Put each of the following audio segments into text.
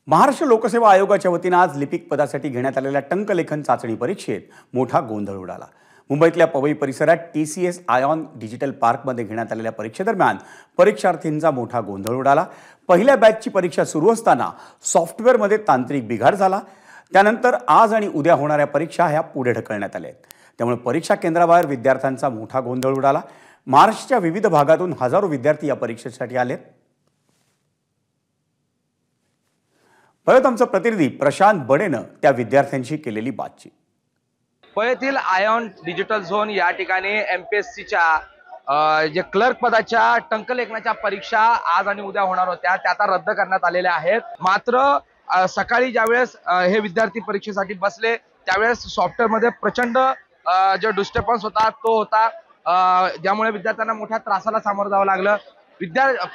महाराष्ट्र लोकसेवा आयोगाच्या वतीनं आज लिपिक पदासाठी घेण्यात आलेल्या टंकलेखन चाचणी परीक्षेत मोठा गोंधळ उडाला। मुंबईतल्या पवई परिसरात TCS आयॉन डिजिटल पार्कमध्ये घेण्यात आलेल्या परीक्षेदरम्यान परीक्षार्थींचा मोठा गोंधळ उडाला। पहिल्या बॅचची परीक्षा सुरू असताना सॉफ्टवेअरमध्ये तांत्रिक बिघाड झाला। त्यानंतर आज आणि उद्या होणाऱ्या परीक्षा ह्या पुढे ढकलण्यात आल्या आहेत। त्यामुळे परीक्षा केंद्राबाहेर विद्यार्थ्यांचा मोठा गोंधळ उडाला। महाराष्ट्राच्या विविध भागातून हजारो विद्यार्थी या परीक्षेसाठी आलेत। परत आमचा प्रतिनिधी प्रशांत बडेनं त्या विद्यार्थ्यांशी केलेली बातचीत। पवईतील आयॉन डिजिटल झोन या ठिकाणी MPSCच्या जे क्लर्क पदाच्या टंकलेखनाच्या परीक्षा आज आणि उद्या होणार होत्या त्या आता रद्द करण्यात आलेल्या आहेत। मात्र सकाळी ज्यावेळेस हे विद्यार्थी परीक्षेसाठी बसले त्यावेळेस सॉफ्टवेअरमध्ये प्रचंड जो डिस्टर्बन्स होता तो होता, ज्यामुळे विद्यार्थ्यांना मोठ्या त्रासाला सामोरं जावं लागलं।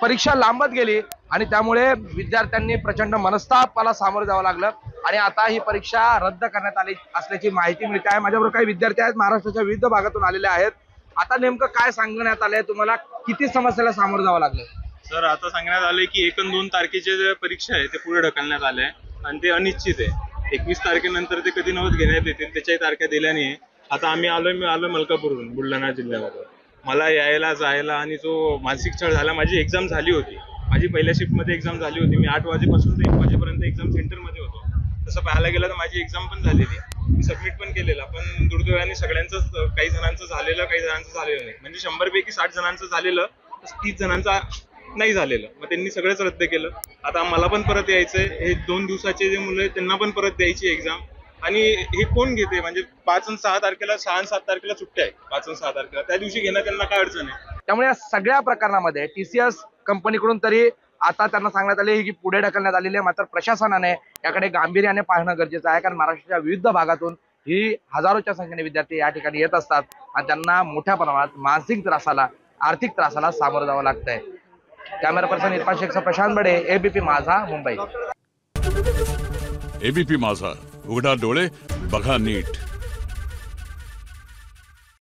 परीक्षा लांबत गेली आणि त्यामुळे विद्यार्थ्यांनी प्रचंड मनस्तापाला सामोरं जावं लागलं आणि आता ही परीक्षा रद्द करण्यात आली असल्याची माहिती मिळते आहे। माझ्याबरोबर काही विद्यार्थी आहेत, महाराष्ट्राच्या विविध भागातून आलेले आहेत। आता नेमकं काय सांगण्यात आलंय, तुम्हाला किती समस्येला सामोरं जावं लागलं? सर, आता सांगण्यात आलंय की 1 आणि 2 तारखेचे जे परीक्षा आहे ते पुढे ढकलण्यात आले आहे आणि ते अनिश्चित आहे। 21 तारखेनंतर ते कधी नव्हत घेण्यात येतील, त्याच्याही तारख्या दिल्या नाही। आता मी आलोय मलकापूरहून, बुलढाणा जिल्ह्यामध्ये। मला यायला जायला आणि जो मानसिक छळ झाला, माझी एक्झाम झाली होती, माझी पहिल्या शिफ्टमध्ये एक्झाम झाली होती। मी 8 वाजेपासून ते 1 वाजेपर्यंत एक्झाम सेंटरमध्ये होतो। तसं पाहायला गेलं तर माझी एक्झाम पण झालेली, मी सबमिट पण केलेला, पण दुर्दैवाने सगळ्यांचंच, काही जणांचं झालेलं, काही जणांचं झालेलं नाही। म्हणजे 100 पैकी 60 जणांचं झालेलं, 30 जणांचा नाही झालेलं। मग त्यांनी सगळंच रद्द केलं। आता मला पण परत यायचंय। हे 2 दिवसाचे जे मुलं आहेत त्यांना पण परत द्यायची एक्झाम। आणि हे कोण घेते? म्हणजे 5 आणि 6 तारखेला, 6 आणि 7 तारखेला सुट्ट्या आहे, 5 आणि 6 तारखेला त्या दिवशी घेणं त्यांना काय अडचण आहे? त्यामुळे या सगळ्या प्रकरणामध्ये TCS कंपनीकडून तरी आता त्यांना सांगण्यात आले की पुढे ढकलण्यात आलेली आहे। मात्र प्रशासनाने याकडे गांभीर्याने पाहणं गरजेचं आहे, कारण महाराष्ट्राच्या विविध भागातून ही हजारोच्या संख्येने विद्यार्थी या ठिकाणी येत असतात आणि त्यांना मोठ्या प्रमाणात मानसिक त्रासाला, आर्थिक त्रासाला सामोरं जावं लागतंय। कॅमेरा पर्सन इरफान शेखसह प्रशांत बडे, ABP माझा, मुंबई। ABP माझा, उघडा डोळे बघा नीट।